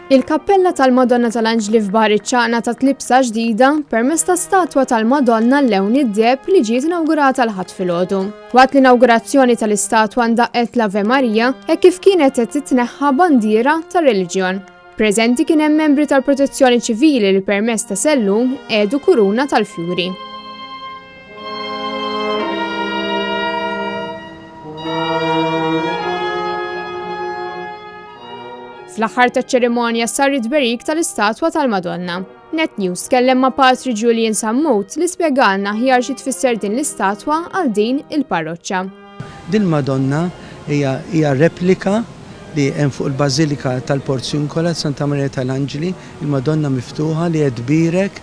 Il-Kappella tal-Madonna tal-Anġli f'Bariċċaqna tat libsa ġdida permezz ta' statwa tal-Madonna l-Lewn id-Deb li ġiet inawgurata l-ħadd filgħodu. Waqt l-inawgurazzjoni tal-istatwa ndaqqet l-Ave Marija hekk kif kienet qed titneħħa bandiera tar-reliġjon. Preżenti kien hemm membri tal-Protezzjoni Ċivili li permezz ta' sellum għedu kuruna tal-fjuri. Fl-aħħar taċ-ċerimonja sar it-tberik tal-istatwa tal-Madonna. Net News kellem ma' Patri Julian Sammut li spjegalna aħjar xi tfisser din l-istatwa għal din il-parroċċa. Din Madonna hija replika li hemm fuq il-Bażilika tal-Porzjunkola Santa Marija tal-Anġli, il-Madonna miftuħa li idbirek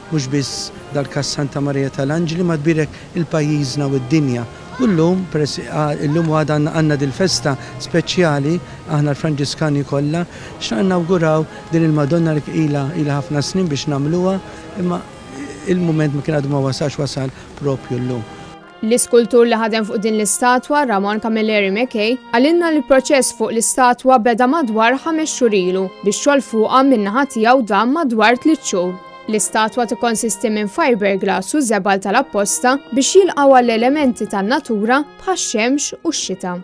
mhux biss dal-każ Santa Marija tal-Anġli ma tbirek il-pajjiżna u d-dinja. U llum għandna dil-festa speċjali aħna l-Franġiskani kollha x'nawguraw din il-Madonna li ilha ħafna snin biex nagħmluha, imma il-mument ma kien għadu ma wasal propju llum. L-iskultur li ħadem fuq din l-istatwa, Ramon Camilleri Mackay, għalinna li l-proċess fuq l-istatwa beda madwar 5 xhur ilu biex xogħol fuqha min-naħa tiegħu dam madwar 3 xhur. L-istatwa tikkonsisti minn fiberglass u żebal tal-apposta biex jilqgħu għall-elementi tan-natura bħax-xemx u x-xita.